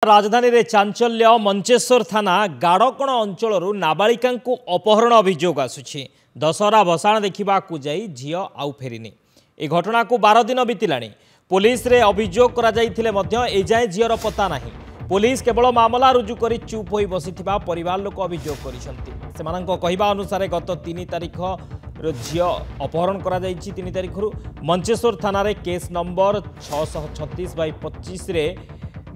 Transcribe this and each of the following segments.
राजधानी रे चांचल्य मंचेश्वर थाना गाड़कण अंचल नाबालिका अपहरण अभियोग आसुछि। दशहरा भसाण देखा झी आउ फेरिनी। ए घटना को 12 दिन बीतला। पुलिस रे अभियोग करा जायथिले मध्य एजाए झीर पता नहीं। पुलिस केवल मामला रुजु करी चुप होई बसिथिबा परिवार लोक अभियोग करिसंती। सेमानंको कहिबा अनुसार गत 3 तारिख झी अपहरण करा जायछि। 3 तारिख मंचेश्वर थाना रे केस नंबर 636/25 रे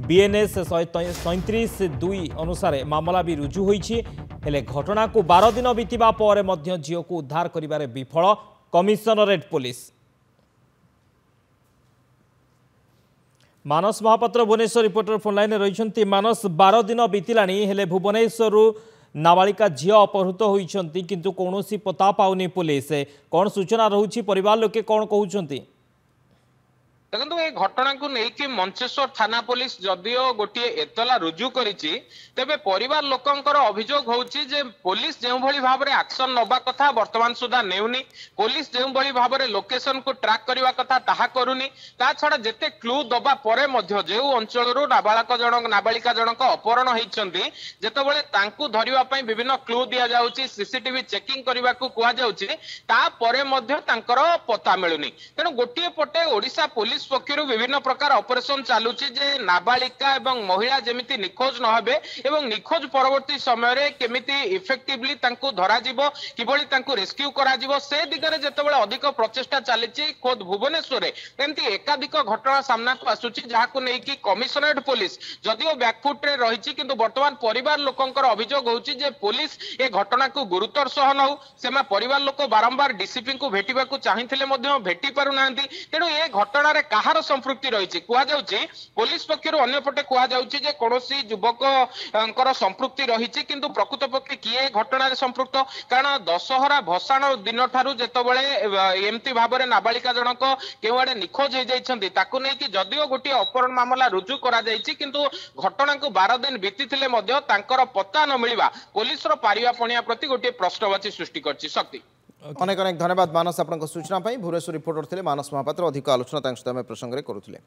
बीएनएस 137(2) अनुसार मामला भी रुजु होईछि। हेले घटना को 12 दिन बीतिबा पर मध्य झील को उद्धार करिबारे विफल commissionerate police. Manas Mahapatra Bhubaneswar reporter phone line रही। मानस 12 दिन बीतला हेले भुवनेश्वर नाबालिका झी अपहृत होइछंती किंतु कौनसी पता पाउनी पुलिस। कौन सूचना रहुछि परिवार लोके कौन कहउछंती? देखो ये घटना को लेकिन मंचेश्वर थाना पुलिस जदियो गोटे एतला रुजु करिछि तेबे परिवार लोकंकर अभियोग होउछि जे पुलिस जेउ भली भाबरे एक्शन नबा कथा वर्तमान सुधा नेउनी। पुलिस जेउ भली भाबरे लोकेशन को ट्रैक करबा कथा ताहा करूनी। ता छडा जेते क्लू दबा परे मध्य जेउ अंचलरू नाबालिका जनक अपहरण होइछंती जेतेबेले तांकू धरिबा पई विभिन्न क्लू दिया जाउछि, सीसीटीवी चेकिंग करबा को कुआ जाउछि, ता परे मध्य तांकर पता मिलुनी। तेनु गोटिए पटे ओडिशा पुलिस पक्षरु विभिन्न प्रकार ऑपरेशन चालुची जे नाबालिका एवं महिला जेमिति निखोज न हेबे एवं निखोज परवर्ती समय रे केमिति इफेक्टिवली तांको धरा जिवो, किबोली तांको रेस्क्यू करा जिवो, से दिगरे जेतेबेले अधिक प्रचेष्टा चालिची। खोद भुवनेश्वर एमती एकाधिक घटना सामना को आसुची जहा को नै कि कमिशनरेट पुलिस जदियो बैकफुट रे रहिची किंतु वर्तमान परिवार लोकंकर अभियोग होउची जे पुलिस ए घटना को गुरुतर सह नउ। सेमा परिवार लोक बारंबार डीसीपी को भेटिबा को चाहिथिले मध्य भेटी पारु नांती। तेनु ए घटना रे कहार संपृक्ति रही कुआ जाउची पुलिस पक्षरु अन्य पटे कुआ जाउची जे कोनोसी युवक संपृक्ति रही किंतु प्रकृत पक्षे किए घटना रे संपृक्त। कारण दशहरा भसाण दिन ठारू जेतबेले एमती भाबरे नाबालिका जनक केवाडे निखोज हो जाइछंती ताकू नै कि जदियो गोटे अपहरण मामला रुजु करा जाइछि किंतु घटना को 12 दिन बीतीथिले मध्य तांकर पता न मिलिबा पुलिस रो पारिबा पणिया प्रति गोटे प्रश्नवाची सृष्टि करछि। शक्ति अनेक अनेक धन्यवाद मानस आपन सूचना भुवनेश्वर रिपोर्टर थे मानस महापात्र। अधिक आलोचना प्रसंग में करुले।